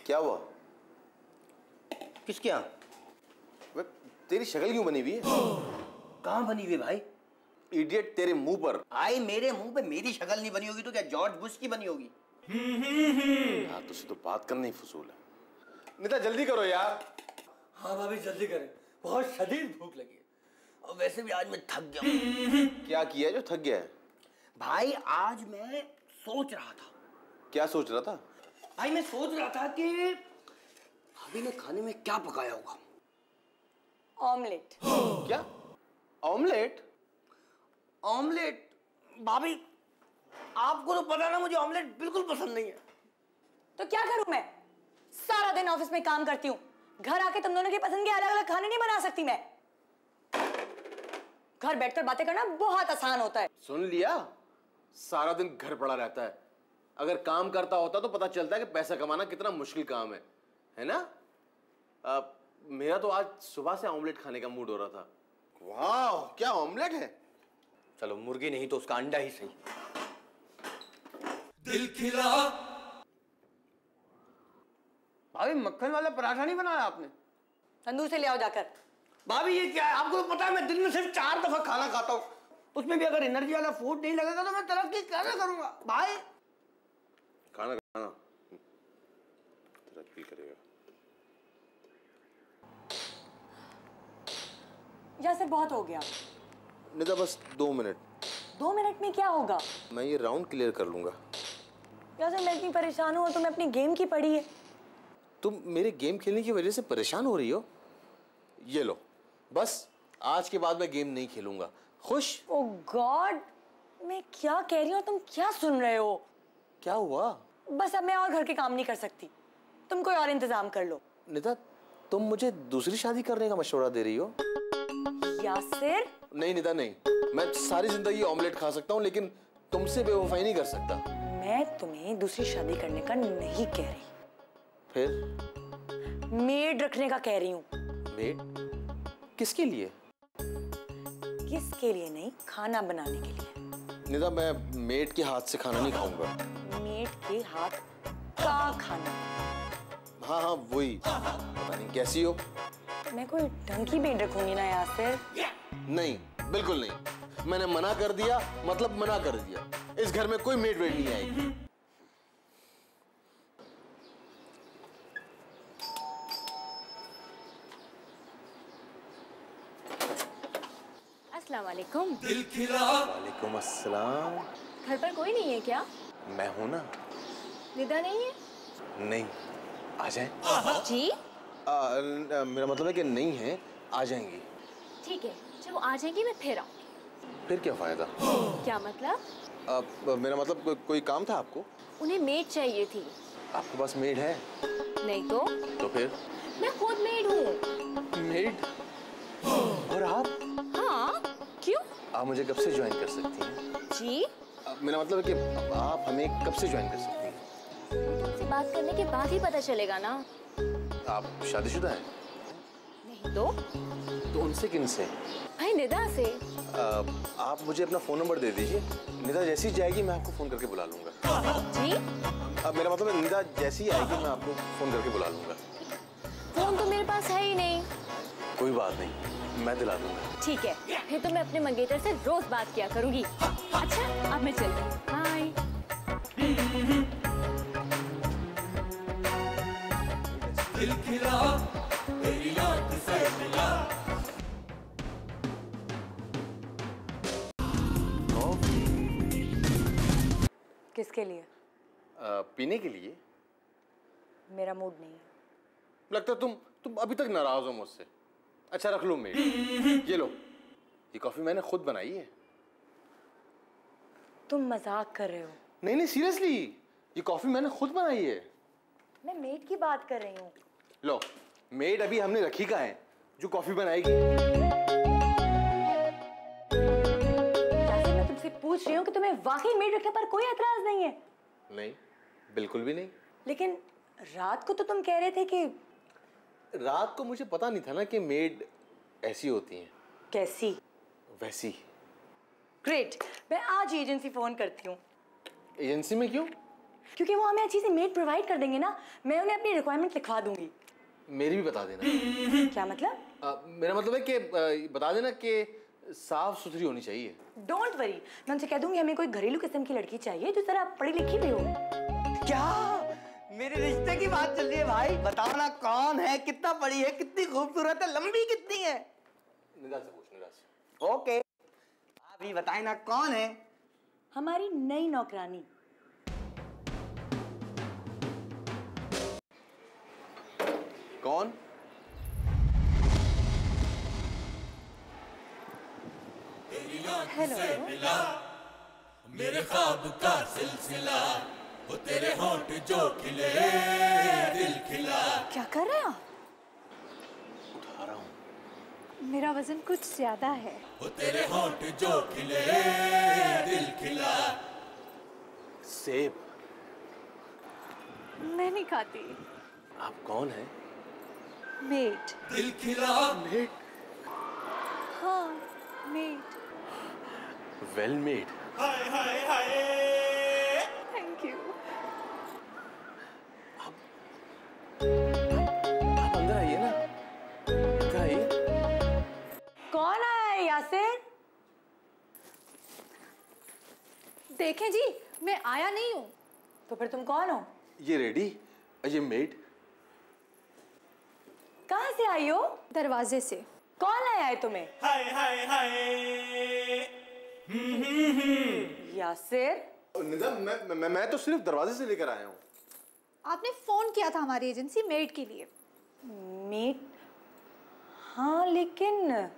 क्या हुआ? किसके यहाँ? तेरी शक्ल क्यों बनी हुई है? कहाँ बनी हुई भाई? इडियट, तेरे मुंह पर। भाई मेरे मुंह पे मेरी शक्ल नहीं बनी होगी तो क्या जॉर्ज बुश की बनी होगी? यार तुझसे तो बात करना ही फजूल है। निदा जल्दी करो यार। हाँ भाभी जल्दी करें, बहुत शदीद भूख लगी है और वैसे भी आज मैं थक गया हूँ। क्या किया जो थक गया है? भाई आज मैं सोच रहा था। क्या सोच रहा था? भाई मैं सोच रहा था कि भाभी ने खाने में क्या पकाया होगा। ऑमलेट। क्या? ऑमलेट? ऑमलेट? भाभी आपको तो पता ना मुझे ऑमलेट बिल्कुल पसंद नहीं है। तो क्या करूं मैं? सारा दिन ऑफिस में काम करती हूँ, घर आके तुम दोनों की पसंद के अलग अलग खाने नहीं बना सकती मैं। घर बैठकर बातें करना बहुत आसान होता है। सुन लिया? सारा दिन घर पड़ा रहता है। अगर काम करता होता तो पता चलता है कि पैसा कमाना कितना मुश्किल काम है ना? मेरा तो आज सुबह से ऑमलेट खाने का मूड हो रहा था। वाह, क्या ऑमलेट है! चलो मुर्गी नहीं तो उसका अंडा ही सही। दिल खिला। भाभी मक्खन वाला पराठा नहीं बनाया आपने? तंदूर से ले आओ जाकर। भाभी ये क्या है? आपको तो पता है मैं दिन में सिर्फ 4 दफा खाना खाता हूँ, उसमें भी अगर एनर्जी वाला फूड नहीं लगेगा तो मैं तरक्की कैसे करूंगा? भाई खाना खाना तरक्की करेगा। जैसे बहुत हो गया। निदा बस 2 मिनट। 2 मिनट में क्या होगा? मैं ये राउंड क्लियर कर लूंगा। जैसे मैं इतनी परेशान हूँ और तुम्हें अपनी गेम की पड़ी है। तुम मेरे गेम खेलने की वजह से परेशान हो रही हो? ये लो, बस आज के बाद मैं गेम नहीं खेलूंगा। खुश? ओह गॉड, मैं क्या कह रही हूँ तुम क्या सुन रहे हो? क्या हुआ? बस अब मैं और घर के काम नहीं कर सकती, तुम कोई और इंतजाम कर लो। निदा, तुम मुझे दूसरी शादी करने का मशवरा दे रही हो? यासिर? नहीं निदा नहीं, मैं सारी जिंदगी ऑमलेट खा सकता हूँ लेकिन तुमसे बेवफाई नहीं कर सकता। मैं तुम्हें दूसरी शादी करने का नहीं कह रही। फिर? मेड रखने का कह रही हूँ। मेड? किसके लिए? किसके लिए नहीं, खाना बनाने के लिए। निदा, मैं मेड के हाथ से खाना नहीं खाऊंगा। मेड के हाथ का खाना? हाँ हाँ वही। पता नहीं कैसी हो। मैं कोई ढंग की मेड रखूंगी ना यासिर? नहीं, बिल्कुल नहीं। मैंने मना कर दिया, मतलब मना कर दिया। इस घर में कोई मेड वेड नहीं आएगी। अस्सलाम वालेकुम। दिल खिला। वालेकुम अस्सलाम। घर पर कोई नहीं है क्या? मैं हूं ना। निदा नहीं है? नहीं, आ जाए। जी मेरा मतलब है कि नहीं है, आ जाएंगी। ठीक है, जब वो आ जाएंगी मैं फिर आऊंगी। फिर क्या फायदा? क्या मतलब? मेरा मतलब कोई काम था आपको? उन्हें मेड चाहिए थी। आपके पास मेड है? नहीं तो? तो फिर? मैं खुद मेड हूँ। मेड? और आप? हाँ, क्यों? आप मुझे कब से ज्वाइन कर सकती हैं? जी मेरा मतलब है कि आप हमें कब से ज्वाइन कर सकती हैं? तुमसे बात करने के बाद ही पता चलेगा ना। आप शादीशुदा हैं? नहीं तो? तो उनसे किनसे? भाई निदा से। आप मुझे अपना फोन नंबर दे दीजिए। निदा जैसी जाएगी मैं आपको फोन करके बुला लूंगा। जी मेरा मतलब है निदा जैसी ही आएगी मैं आपको फोन करके बुला लूंगा। फोन तो मेरे पास है ही नहीं। कोई बात नहीं, मैं दिला दूंगा। ठीक है, फिर तो मैं अपने मंगेतर से रोज बात किया करूंगी। अच्छा अब मैं चलती हूँ, बाय। दिल खिला, तेरी याद से मिला। किसके लिए? पीने के लिए। मेरा मूड नहीं है। लगता है तुम अभी तक नाराज हो मुझसे। अच्छा रख लो मेड, ये लो, ये कॉफी मैंने खुद बनाई है। तुम मजाक कर रहे हो? नहीं नहीं सीरियसली, ये कॉफी मैंने खुद बनाई है। मैं मेड की बात कर रही हूँ। लो, मेड अभी हमने रखी का है जो कॉफी बनाएगी। जैसे मैं तुमसे पूछ रही हूँ कि तुम्हें वाकई मेड रखने पर कोई एतराज नहीं है? नहीं, बिल्कुल भी नहीं। लेकिन रात को तो तुम कह रहे थे कि। रात को मुझे पता नहीं था ना कि मेड ऐसी होती हैं। कैसी? वैसी। ग्रेट, मैं आज एजेंसी फोन करती हूँ। एजेंसी में क्यों? क्योंकि वो हमें अच्छी सी मेड प्रोवाइड कर देंगे ना, मैं उन्हें अपनी रिक्वायरमेंट लिखवा दूंगी। मेरी भी बता देना। क्या मतलब? मेरा मतलब है कि बता देना कि साफ सुथरी होनी चाहिए। डोंट वरी, मैं उनसे कह दूंगी हमें कोई घरेलू किस्म की लड़की चाहिए जो जरा पढ़ी लिखी भी हो। क्या मेरे रिश्ते की बात चल रही है भाई? बताओ ना कौन है, कितना बड़ी है, कितनी खूबसूरत है, लंबी कितनी है? निदा से पूछ, निदा से। ओके, अभी बताए ना कौन है? हमारी नई नौकरानी। कौन? हेलो। मेरे ख्वाब का सिलसिला, वो तेरे होंठ जो खिले दिल खिला। क्या कर रहे हैं आप? उठा रहा हूँ। मेरा वजन कुछ ज्यादा है। वो तेरे होंठ जो खिले दिल खिला। सेब। मैं नहीं खाती। आप कौन है? मेड। दिल खिला। मेड? हाँ, made. Well made. Hi hi hi. Thank you. आप अंदर आइए ना, अंदर आइए। कौन आया है यासिर? देखें जी, मैं आया नहीं हूँ। तो फिर तुम कौन हो? ये रेडी, ये मेड। कहाँ से आई हो? दरवाजे से। कौन लाया है तुम्हें? हाय हाय हाय। यासिर। निदा, मैं तो सिर्फ दरवाजे से लेकर आया हूँ। आपने फोन किया था हमारी एजेंसी मेड के लिए। मेड? हाँ, लेकिन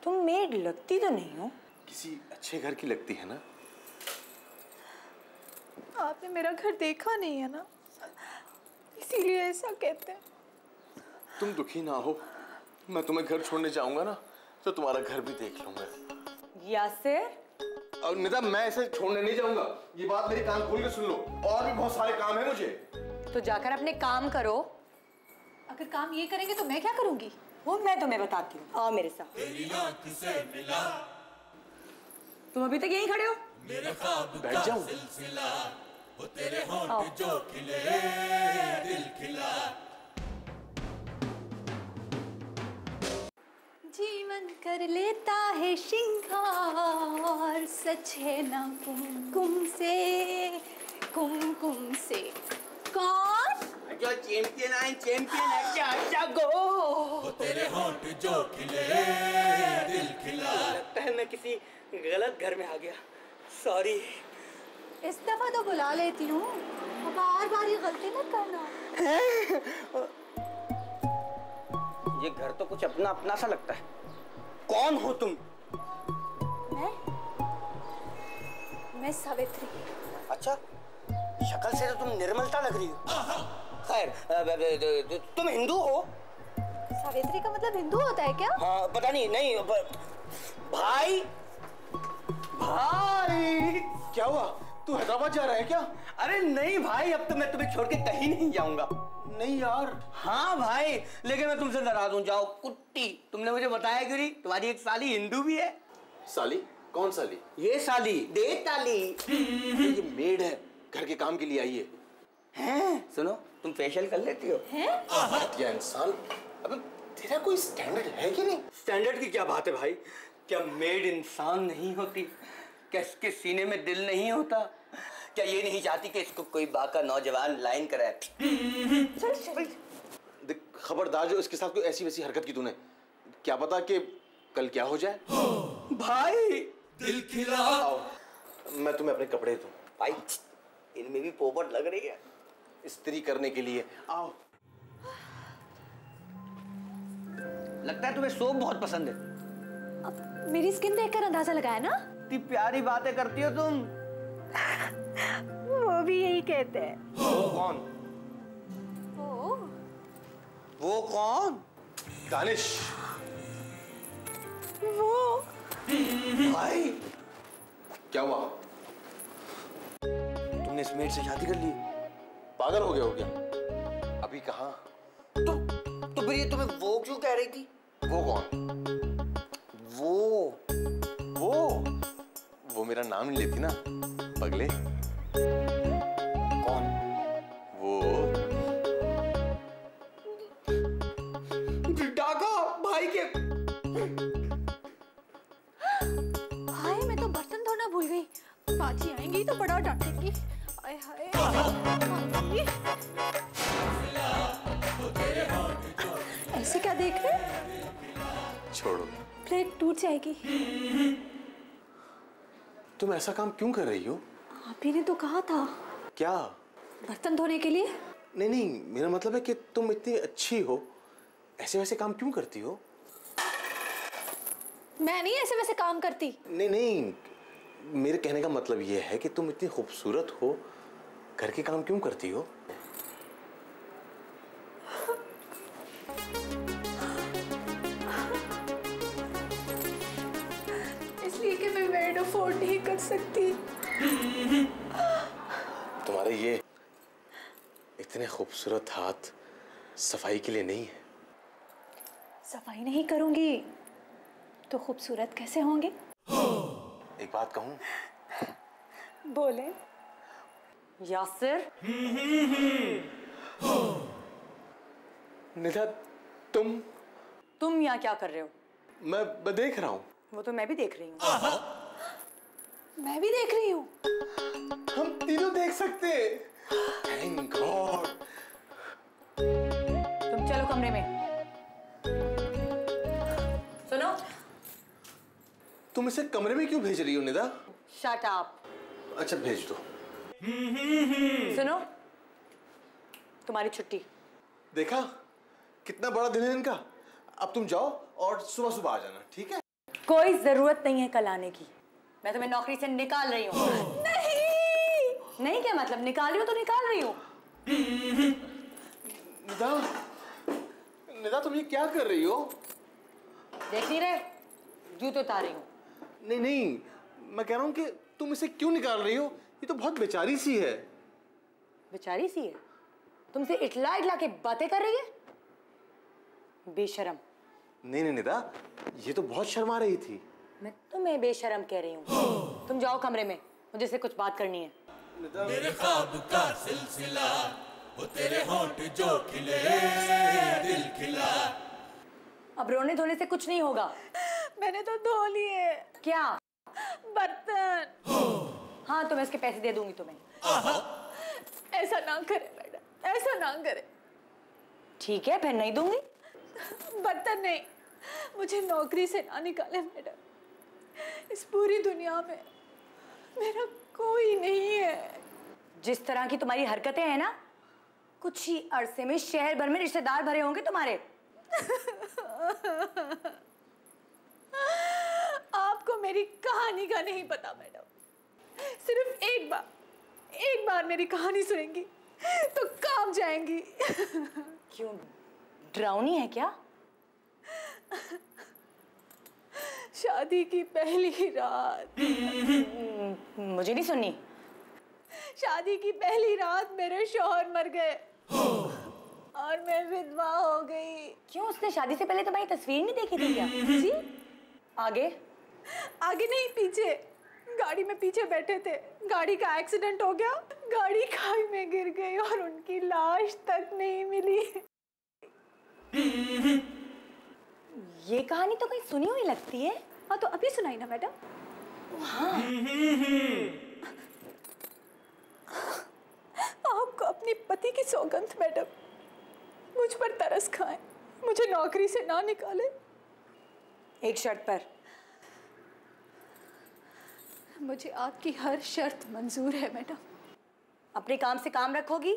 तुम मेड लगती तो नहीं हो। किसी अच्छे घर की लगती है ना। आपने मेरा घर देखा नहीं है ना, इसीलिए ऐसा कहते हैं। तुम दुखी ना हो, मैं तुम्हें घर छोड़ने जाऊंगा ना तो तुम्हारा घर भी देख लूंगा। यासिर। और निदा, मैं ऐसे छोड़ने नहीं जाऊंगा, ये बात मेरी कान खोल के सुन लो। और भी बहुत सारे काम है मुझे। तो जाकर अपने काम करो। अगर काम ये करेंगे तो मैं क्या करूंगी? वो मैं तुम्हें बताती हूँ, आओ मेरे साथ। तेरी आंख से मिला तुम अभी तक यहीं खड़े हो? मेरे ख्वाब बैठ का जाऊं? सिलसिला, वो तेरे होंठ आओ। जो खिले दिल खिला। जीवन कर लेता है श्रृंगार, सच है ना कुमकुम से, कुमकुम से। कौन? जो चैंपियन है, चैंपियन है। अच्छा अच्छा गो। वो तेरे होंठ जो खिले दिल खिला। लगता है मैं किसी गलत घर में आ गया, सॉरी। इस दफा तो बुला लेती हूँ, बार बार ये गलती मत करना। ये घर तो कुछ अपना अपना सा लगता है। कौन हो तुम? मैं सावित्री। अच्छा, शक्ल से तो तुम निर्मलता लग रही हो। खैर, तुम हिंदू हो? सावित्री का मतलब हिंदू होता है क्या? हाँ, पता नहीं। नहीं भाई, भाई क्या हुआ? तू हैदराबाद जा रहा है क्या? अरे नहीं भाई, अब तो मैं तुम्हें छोड़ के कहीं नहीं जाऊंगा। नहीं यार। हाँ भाई, लेकिन मैं तुमसे नाराज हूँ। जाओ कुट्टी, तुमने मुझे बताया क्यों नहीं? तुम्हारी एक साली हिंदू भी है। साली? कौन साली? ये साली दे ताली। ये मेड है, घर के काम के लिए आई है। हैं? सुनो, तुम फेशियल कर लेती हो? घटिया इंसान। अबे तेरा कोई स्टैंडर्ड है कि नहीं? स्टैंडर्ड की क्या बात है भाई? क्या मेड इंसान नहीं होती? क्या इसके सीने में दिल नहीं होता? क्या ये नहीं चाहती कि इसको कोई बाका नौजवान लाइन कराए? देख खबरदार, जो इसके साथ कोई ऐसी वैसी हरकत की तूने, क्या पता कि कल क्या हो जाए। भाई दिल खिला। आओ, मैं तुम्हें अपने कपड़े दूं। भाई, इनमें भी पोपट लग रही है। इस्त्री करने के लिए। आओ। लगता है तुम्हें सोप बहुत पसंद है। अब मेरी स्किन देखकर अंदाजा लगाया ना? इतनी प्यारी बातें करती हो तुम। वो भी यही कहते हैं। वो कौन? वो कौन? दानिश। वो भाई, क्या हुआ? तुमने इस मेड से शादी कर ली? पागल हो गए हो क्या? अभी कहाँ? तो फिर ये तुम्हें वो क्यों कह रही थी? वो कौन? वो मेरा नाम नहीं लेती ना, पगले। आय हाय। ऐसे क्या देख रहे हैं? छोड़ो, प्लेट टूट जाएगी। तुम ऐसा काम क्यों कर रही हो? आप ही ने तो कहा था। क्या? बर्तन धोने के लिए। नहीं नहीं, मेरा मतलब है कि तुम इतनी अच्छी हो, ऐसे वैसे काम क्यों करती हो? मैं नहीं ऐसे वैसे काम करती। नहीं नहीं, मेरे कहने का मतलब ये है कि तुम इतनी खूबसूरत हो, घर के काम क्यों करती हो? इसलिए कि मैं मेड अफोर्ड नहीं कर सकती। तुम्हारे ये इतने खूबसूरत हाथ सफाई के लिए नहीं है। सफाई नहीं करूंगी तो खूबसूरत कैसे होंगे? एक बात कहूं? बोले। यासिर, निधा, तुम यहाँ क्या कर रहे हो? मैं देख रहा हूँ। वो तो मैं भी देख रही हूँ। मैं भी देख रही हूँ। हम तीनों देख सकते हैं। Thank God। तुम चलो कमरे में। सुनो। तुम इसे कमरे में क्यों भेज रही हो निधा? Shut up. अच्छा भेज दो। सुनो, तुम्हारी छुट्टी। देखा कितना बड़ा दिन है इनका। अब तुम जाओ और सुबह सुबह आ जाना, ठीक है? कोई जरूरत नहीं है कल आने की। मैं तुम्हें नौकरी से निकाल रही हूँ। नहीं क्या मतलब? निकाल रही हूँ तो निकाल रही हूँ। निधा, निधा तुम ये क्या कर रही हो? देख नहीं रहे? जूते उतार रही हूँ। नहीं नहीं, मैं कह रहा हूँ कि तुम इसे क्यों निकाल रही हो? ये तो बहुत बेचारी सी है। बेचारी सी है? तुमसे इटला इटला के बातें कर रही है? बेशरम। नहीं नहीं निधा, ये तो बहुत शर्मा रही थी। मैं तुम्हें बेशरम कह रही हूँ। तुम जाओ कमरे में, मुझे से कुछ बात करनी है। मेरे ख्वाब का सिलसिला, वो तेरे होंठ जो खिले, दिल खिला। अब रोने धोने से कुछ नहीं होगा। मैंने तो धो लिए। क्या? बर्तन। हाँ, तो मैं इसके पैसे दे दूंगी तुम्हें। ऐसा ना करे मैडम, ऐसा ना करे। ठीक है, फिर नहीं दूंगी। बर्तन नहीं, मुझे नौकरी से ना निकाले मैडम। इस पूरी दुनिया में मेरा कोई नहीं है। जिस तरह की तुम्हारी हरकतें हैं ना, कुछ ही अरसे में शहर भर में रिश्तेदार भरे होंगे तुम्हारे। आपको मेरी कहानी का नहीं पता मैडम। सिर्फ एक बार मेरी कहानी सुनेंगी तो काम जाएंगी। क्यों, ड्राउनी है क्या? शादी की पहली रात। मुझे नहीं सुननी। शादी की पहली रात मेरे शौहर मर गए और मैं विधवा हो गई। क्यों, उसने शादी से पहले तुम्हारी तस्वीर नहीं देखी थी क्या? जी? आगे? आगे नहीं, पीछे। गाड़ी में पीछे बैठे थे, गाड़ी का एक्सीडेंट हो गया, गाड़ी खाई में गिर गई और उनकी लाश तक नहीं मिली। ये कहानी तो कहीं सुनी हुई लगती है। हाँ, तो अभी सुनाई ना मैडम। हाँ। आपको अपने पति की सौगंध मैडम, मुझ पर तरस खाएं, मुझे नौकरी से ना निकाले। एक शर्त पर। मुझे आपकी हर शर्त मंजूर है मैडम। अपने काम से काम रखोगी?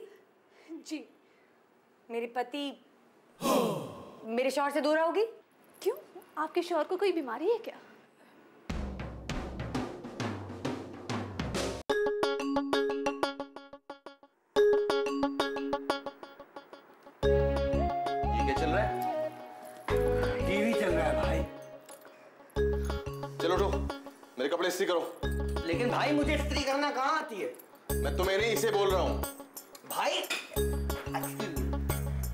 जी। मेरे पति मेरे शौहर से दूर रहोगी? क्यों, आपके शौहर को कोई बीमारी है क्या? ये क्या चल रहा है? टीवी चल रहा है भाई। चलो उठो, मेरे कपड़े इस्त्री करो। लेकिन भाई मुझे इस्त्री करना कहाँ आती है? मैं तुम्हें नहीं, इसे बोल रहा हूँ। भाई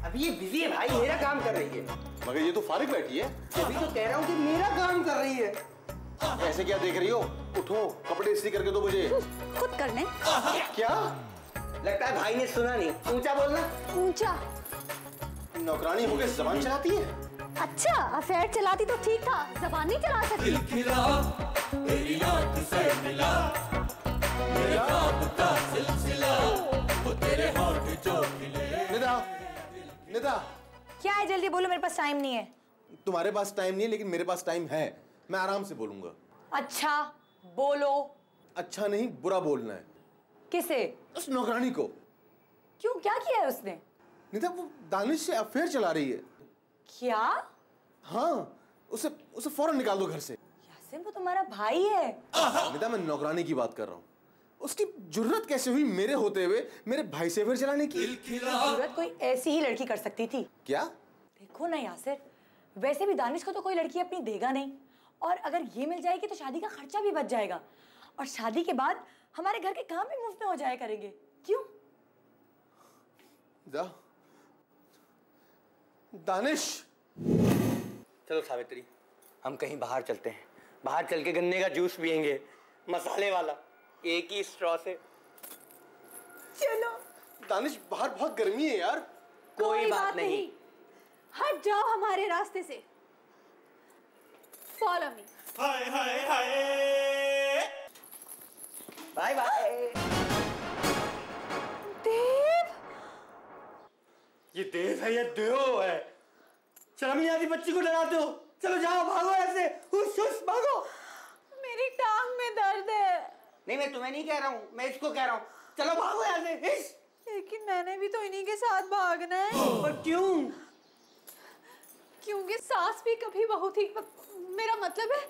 अभी ये बिजी है भाई, मेरा काम कर रही है। मगर ये तो फारिग बैठी है। अभी तो कह रहा हूँ कि मेरा काम कर रही है। ऐसे क्या देख रही हो? उठो, कपड़े इस्त्री करके दो मुझे। खुद करने। क्या? लगता है भाई ने सुना नहीं, ऊंचा बोलना। ऊंचा? नौकरानी होके जबान चलाती है? अच्छा, अफेयर चलाती तो ठीक था, जबान नहीं चला सकती। दिल खिला तेरी आंख से मिला, मेरे ख्वाब का सिलसिला, वो तेरे होंठ जो खिले। निदा, निदा, क्या है, जल्दी बोलो, मेरे पास टाइम नहीं है। तुम्हारे पास टाइम नहीं है लेकिन मेरे पास टाइम है, मैं आराम से बोलूंगा। अच्छा बोलो। अच्छा नहीं, बुरा बोलना है। किसे? उस नौकरानी को। क्यों, क्या किया है उसने? निदा, वो दानिश से अफेयर चला रही है। क्या? हाँ, उसे उसे फौरन निकाल दो घर से। यासिन, वो तुम्हारा भाई है। निदा, मैं नौकरानी की बात कर रहा हूँ। उसकी जुर्रत कैसे हुई मेरे होते हुए मेरे भाई से अफेयर चलाने की? जरूरत कोई ऐसी ही लड़की कर सकती थी। क्या? देखो ना यासिर, वैसे भी दानिश को तो कोई लड़की अपनी देगा नहीं, और अगर ये मिल जाएगी तो शादी का खर्चा भी बच जाएगा, और शादी के बाद हमारे घर के काम भी मुफ्त में हो जाया करेंगे। क्यों? दानिश, चलो सावित्री, हम कहीं बाहर चलते हैं। बाहर चल के गन्ने का जूस पियेंगे, मसाले वाला, एक ही स्ट्रॉ से। चलो। दानिश, बाहर बहुत गर्मी है यार। कोई बात नहीं। हट जाओ हमारे रास्ते से। Follow me. Hi hi hi, bye bye. Dev, ये देव है या देव है? शर्म नहीं आती, बच्ची को डराते हो। चलो जाओ, भागो ऐसे, हुश हुश भागो। मेरी टांग में दर्द है। नहीं, मैं तुम्हें नहीं कह रहा हूँ, मैं इसको कह रहा हूँ। चलो भागो यहाँ से। लेकिन मैंने भी तो इन्हीं के साथ भागना है। पर क्यों? क्योंकि सास भी कभी बहू थी। मेरा मतलब है,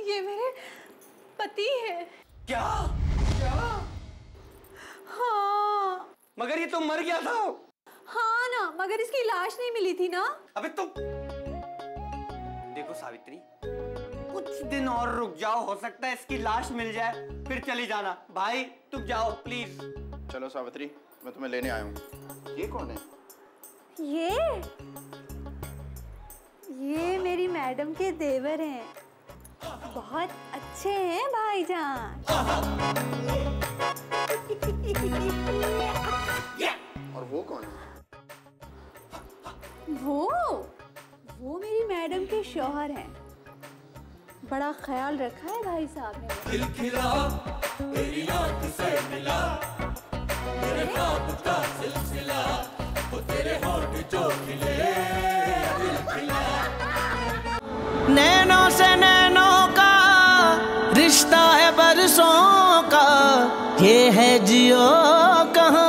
ये मेरे पति है। क्या? हाँ। मगर ये तो मर गया था। हाँ ना, मगर इसकी लाश नहीं मिली थी ना। अबे तुम देखो सावित्री, कुछ दिन और रुक जाओ, हो सकता है इसकी लाश मिल जाए, फिर चली जाना। भाई तुम जाओ प्लीज। चलो सावित्री, मैं तुम्हें लेने आया हूँ। ये कौन है? ये मेरी मैडम के देवर हैं। बहुत अच्छे हैं भाईजान। और वो कौन है? वो मेरी मैडम के शौहर हैं। बड़ा ख्याल रखा है भाई साहब ने। दिल खिला तेरी आंख से मिला, मेरे ख्वाब का सिलसिला, वो तेरे होंठ जो खिले। दिल खिला, नैनों से नैनों का रिश्ता है बरसों का, ये है जियो कहाँ